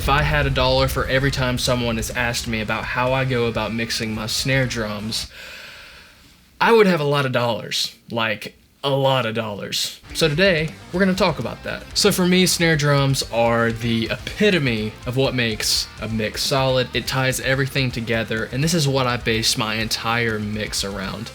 if I had $1 for every time someone has asked me about how I go about mixing my snare drums, I would have a lot of dollars. Like, a lot of dollars. So today, we're going to talk about that. So for me, snare drums are the epitome of what makes a mix solid. It ties everything together, and this is what I base my entire mix around.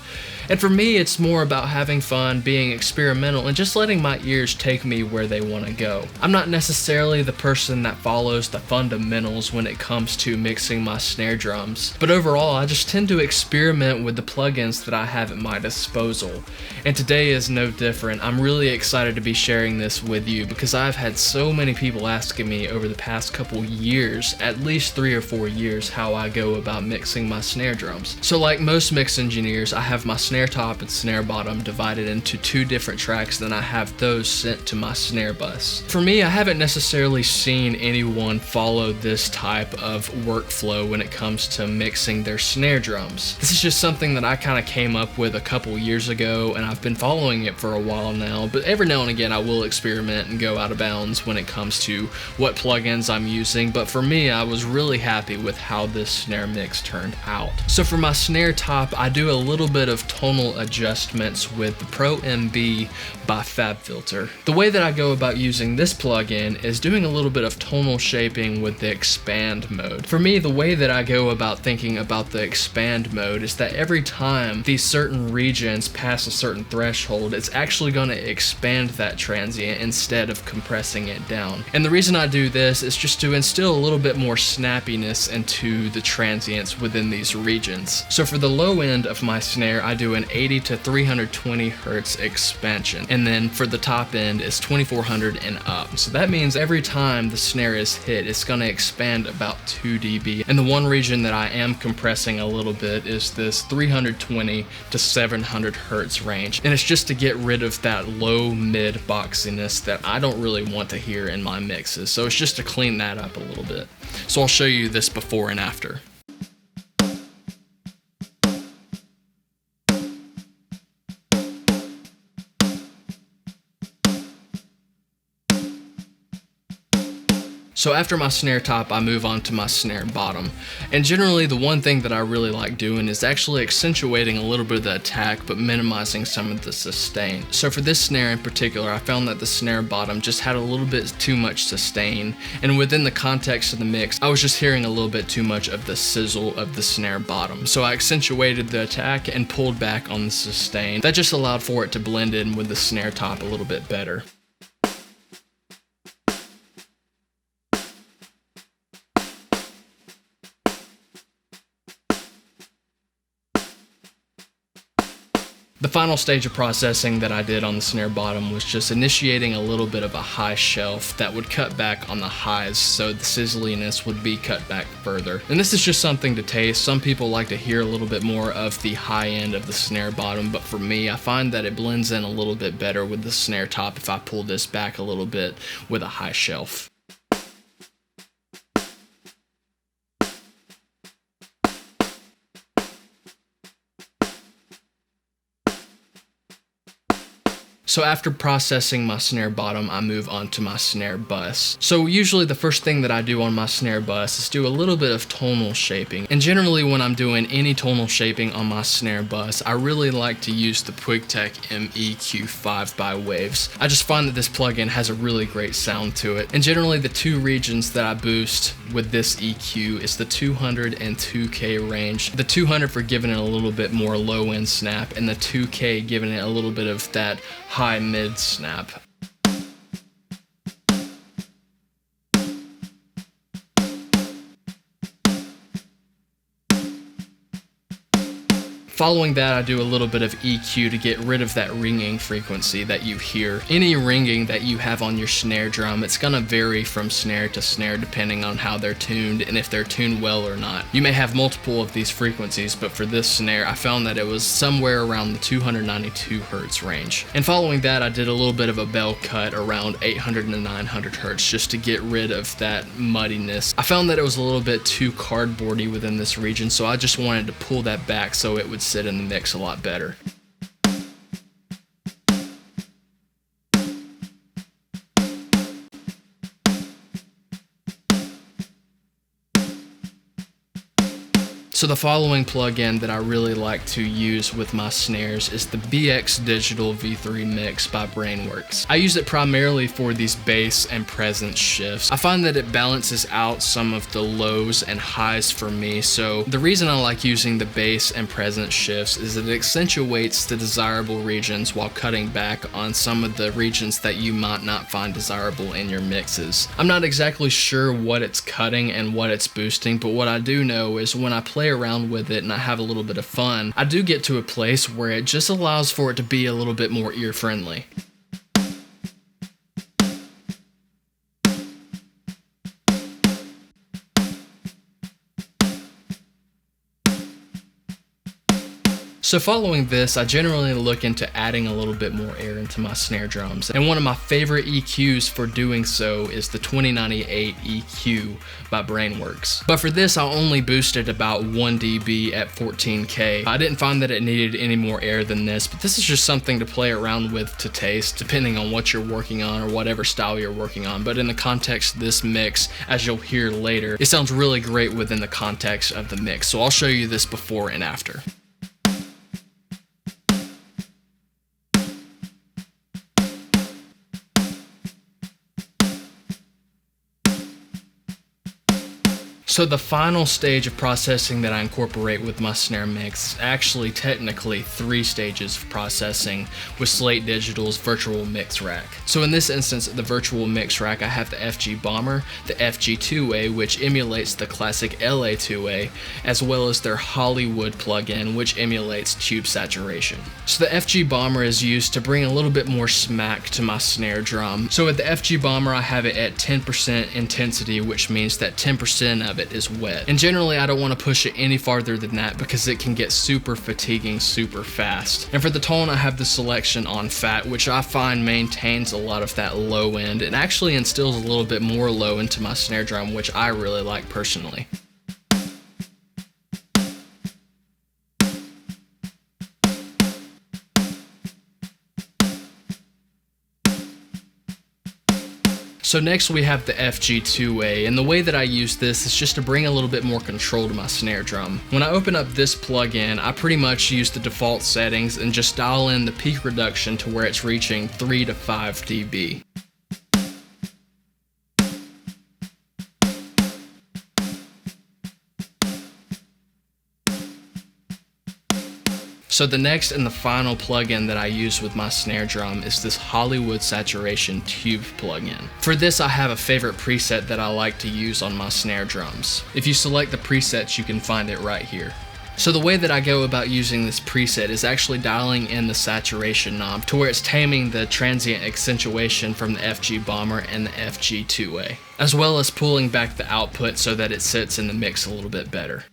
And for me, it's more about having fun, being experimental, and just letting my ears take me where they want to go. I'm not necessarily the person that follows the fundamentals when it comes to mixing my snare drums, but overall, I just tend to experiment with the plugins that I have at my disposal. And today is no different. I'm really excited to be sharing this with you because I've had so many people asking me over the past couple years, at least 3 or 4 years, how I go about mixing my snare drums. So like most mix engineers, I have my snare top and snare bottom divided into 2 different tracks, then I have those sent to my snare bus. For me, I haven't necessarily seen anyone follow this type of workflow when it comes to mixing their snare drums. This is just something that I kind of came up with a couple years ago, and I've been following it for a while now, but every now and again I will experiment and go out of bounds when it comes to what plugins I'm using, but for me, I was really happy with how this snare mix turned out. So for my snare top, I do a little bit of tonal adjustments with the Pro MB by FabFilter. The way that I go about using this plugin is doing a little bit of tonal shaping with the expand mode. For me, the way that I go about thinking about the expand mode is that every time these certain regions pass a certain threshold, it's actually going to expand that transient instead of compressing it down. And the reason I do this is just to instill a little bit more snappiness into the transients within these regions. So for the low end of my snare, I do an 80 to 320 hertz expansion, and then for the top end is 2400 and up. So that means every time the snare is hit, it's going to expand about 2 dB. And the one region that I am compressing a little bit is this 320 to 700 hertz range, and it's just to get rid of that low mid boxiness that I don't really want to hear in my mixes. So it's just to clean that up a little bit. So I'll show you this before and after. So after my snare top, I move on to my snare bottom. And generally the one thing that I really like doing is actually accentuating a little bit of the attack but minimizing some of the sustain. So for this snare in particular, I found that the snare bottom just had a little bit too much sustain, and within the context of the mix, I was just hearing a little bit too much of the sizzle of the snare bottom. So I accentuated the attack and pulled back on the sustain. That just allowed for it to blend in with the snare top a little bit better. The final stage of processing that I did on the snare bottom was just initiating a little bit of a high shelf that would cut back on the highs, so the sizzliness would be cut back further. And this is just something to taste. Some people like to hear a little bit more of the high end of the snare bottom, but for me, I find that it blends in a little bit better with the snare top if I pull this back a little bit with a high shelf. So after processing my snare bottom, I move on to my snare bus. So usually the first thing that I do on my snare bus is do a little bit of tonal shaping. And generally when I'm doing any tonal shaping on my snare bus, I really like to use the Pwigtech MEQ 5x Waves. I just find that this plugin has a really great sound to it. And generally the 2 regions that I boost with this EQ is the 200 and 2K range. The 200 for giving it a little bit more low end snap, and the 2K giving it a little bit of that high mid snap. Following that, I do a little bit of EQ to get rid of that ringing frequency that you hear. Any ringing that you have on your snare drum, it's gonna vary from snare to snare depending on how they're tuned and if they're tuned well or not. You may have multiple of these frequencies, but for this snare, I found that it was somewhere around the 292 hertz range. And following that, I did a little bit of a bell cut around 800 to 900 hertz just to get rid of that muddiness. I found that it was a little bit too cardboardy within this region, so I just wanted to pull that back so it would sit in the mix a lot better. So the following plugin that I really like to use with my snares is the BX Digital V3 Mix by Brainworks. I use it primarily for these bass and presence shifts. I find that it balances out some of the lows and highs for me, so the reason I like using the bass and presence shifts is that it accentuates the desirable regions while cutting back on some of the regions that you might not find desirable in your mixes. I'm not exactly sure what it's cutting and what it's boosting, but what I do know is when I play around with it and I have a little bit of fun, I do get to a place where it just allows for it to be a little bit more ear friendly. So following this, I generally look into adding a little bit more air into my snare drums, and one of my favorite EQs for doing so is the 2098 EQ by Brainworks. But for this, I'll only boost it about 1 dB at 14K. I didn't find that it needed any more air than this, but this is just something to play around with to taste, depending on what you're working on or whatever style you're working on. But in the context of this mix, as you'll hear later, it sounds really great within the context of the mix. So I'll show you this before and after. So the final stage of processing that I incorporate with my snare mix, actually technically 3 stages of processing with Slate Digital's virtual mix rack. So in this instance, the virtual mix rack, I have the FG Bomber, the FG2A, which emulates the classic LA2A, as well as their Hollywood plugin, which emulates tube saturation. So the FG Bomber is used to bring a little bit more smack to my snare drum. So with the FG Bomber, I have it at 10% intensity, which means that 10% of it is wet. And generally I don't want to push it any farther than that because it can get super fatiguing super fast. And for the tone, I have the selection on fat, which I find maintains a lot of that low end and actually instills a little bit more low into my snare drum, which I really like personally. So next we have the FG2A, and the way that I use this is just to bring a little bit more control to my snare drum. When I open up this plugin, I pretty much use the default settings and just dial in the peak reduction to where it's reaching 3 to 5 dB. So the next and the final plugin that I use with my snare drum is this Hollywood Saturation Tube plugin. For this, I have a favorite preset that I like to use on my snare drums. If you select the presets, you can find it right here. So the way that I go about using this preset is actually dialing in the saturation knob to where it's taming the transient accentuation from the FG Bomber and the FG2A, as well as pulling back the output so that it sits in the mix a little bit better.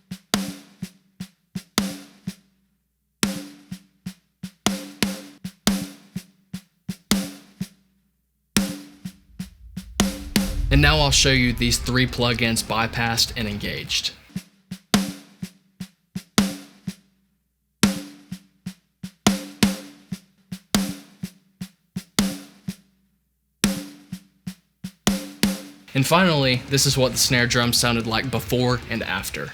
And now I'll show you these 3 plugins bypassed and engaged. And finally, this is what the snare drum sounded like before and after.